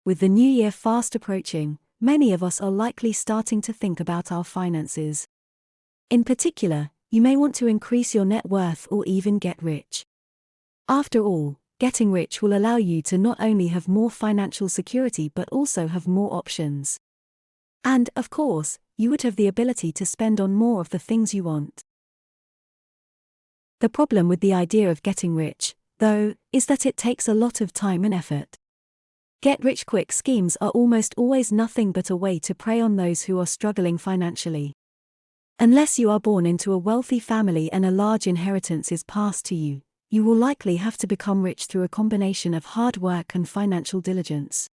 With the new year fast approaching, many of us are likely starting to think about our finances. In particular, you may want to increase your net worth or even get rich. After all, getting rich will allow you to not only have more financial security but also have more options. And, of course, you would have the ability to spend on more of the things you want. The problem with the idea of getting rich, though, is that it takes a lot of time and effort. Get-rich-quick schemes are almost always nothing but a way to prey on those who are struggling financially. Unless you are born into a wealthy family and a large inheritance is passed to you, you will likely have to become rich through a combination of hard work and financial diligence.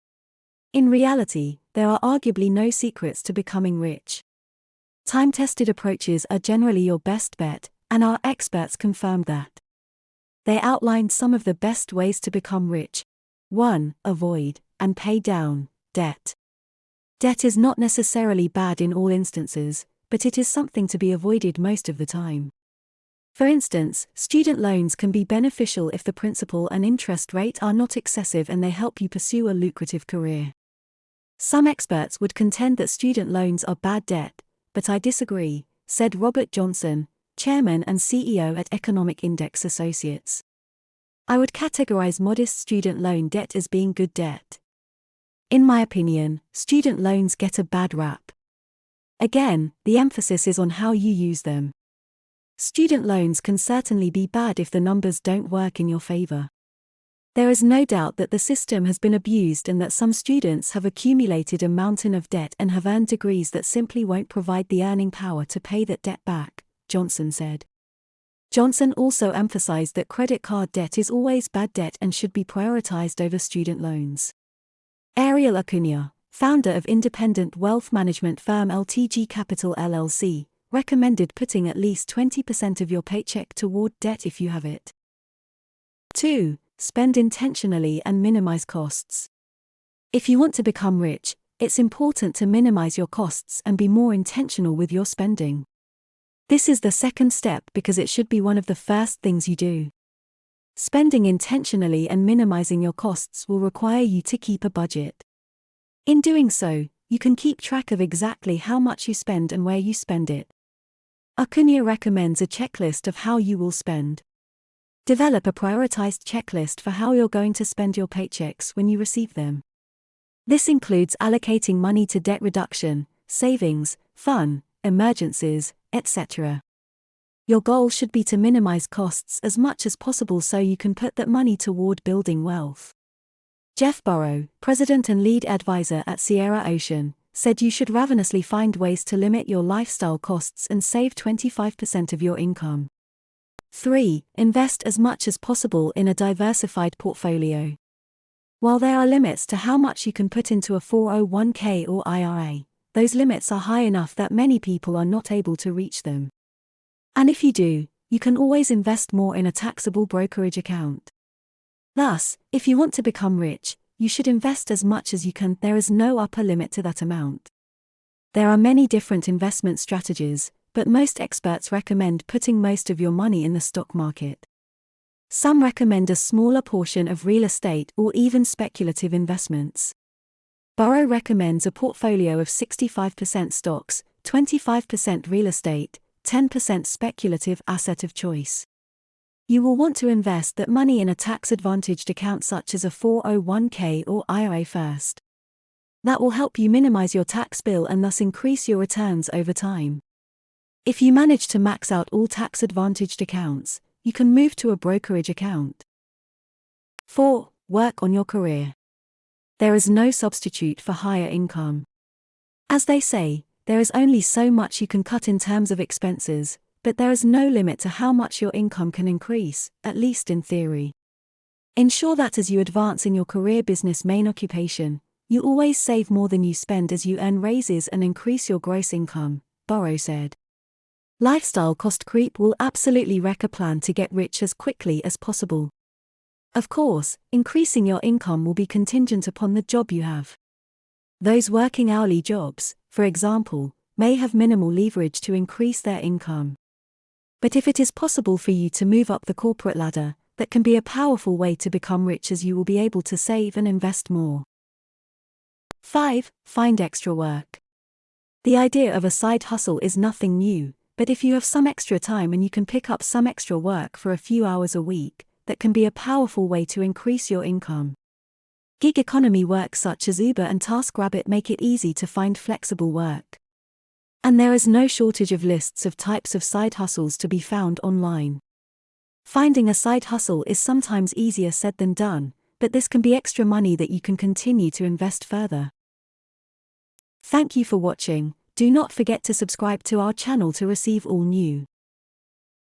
In reality, there are arguably no secrets to becoming rich. Time-tested approaches are generally your best bet, and our experts confirmed that. They outlined some of the best ways to become rich. 1. Avoid, and pay down, debt. Debt is not necessarily bad in all instances, but it is something to be avoided most of the time. For instance, student loans can be beneficial if the principal and interest rate are not excessive and they help you pursue a lucrative career. Some experts would contend that student loans are bad debt, but I disagree, said Robert Johnson, chairman and CEO at Economic Index Associates. I would categorize modest student loan debt as being good debt. In my opinion, student loans get a bad rap. Again, the emphasis is on how you use them. Student loans can certainly be bad if the numbers don't work in your favor. There is no doubt that the system has been abused and that some students have accumulated a mountain of debt and have earned degrees that simply won't provide the earning power to pay that debt back, Johnson said. Johnson also emphasized that credit card debt is always bad debt and should be prioritized over student loans. Ariel Acuna, founder of independent wealth management firm LTG Capital LLC, recommended putting at least 20% of your paycheck toward debt if you have it. 2. Spend intentionally and minimize costs. If you want to become rich, it's important to minimize your costs and be more intentional with your spending. This is the second step because it should be one of the first things you do. Spending intentionally and minimizing your costs will require you to keep a budget. In doing so, you can keep track of exactly how much you spend and where you spend it. Acuna recommends a checklist of how you will spend. Develop a prioritized checklist for how you're going to spend your paychecks when you receive them. This includes allocating money to debt reduction, savings, fun, emergencies, etc. Your goal should be to minimize costs as much as possible so you can put that money toward building wealth. Jeff Burrow, president and lead advisor at Sierra Ocean, said you should ravenously find ways to limit your lifestyle costs and save 25% of your income. 3. Invest as much as possible in a diversified portfolio. While there are limits to how much you can put into a 401k or IRA, those limits are high enough that many people are not able to reach them. And if you do, you can always invest more in a taxable brokerage account. Thus, if you want to become rich, you should invest as much as you can. There is no upper limit to that amount. There are many different investment strategies, but most experts recommend putting most of your money in the stock market. Some recommend a smaller portion of real estate or even speculative investments. Burrow recommends a portfolio of 65% stocks, 25% real estate, 10% speculative asset of choice. You will want to invest that money in a tax-advantaged account such as a 401k or IRA first. That will help you minimize your tax bill and thus increase your returns over time. If you manage to max out all tax-advantaged accounts, you can move to a brokerage account. 4. Work on your career. There is no substitute for higher income. As they say, there is only so much you can cut in terms of expenses, but there is no limit to how much your income can increase, at least in theory. Ensure that as you advance in your career business main occupation, you always save more than you spend as you earn raises and increase your gross income, Burrow said. Lifestyle cost creep will absolutely wreck a plan to get rich as quickly as possible. Of course, increasing your income will be contingent upon the job you have. Those working hourly jobs, for example, may have minimal leverage to increase their income. But if it is possible for you to move up the corporate ladder, that can be a powerful way to become rich as you will be able to save and invest more. 5. Find extra work. The idea of a side hustle is nothing new, but if you have some extra time and you can pick up some extra work for a few hours a week, that can be a powerful way to increase your income. Gig economy work such as Uber and TaskRabbit make it easy to find flexible work. And there is no shortage of lists of types of side hustles to be found online. Finding a side hustle is sometimes easier said than done, but this can be extra money that you can continue to invest further. Thank you for watching. Do not forget to subscribe to our channel to receive all new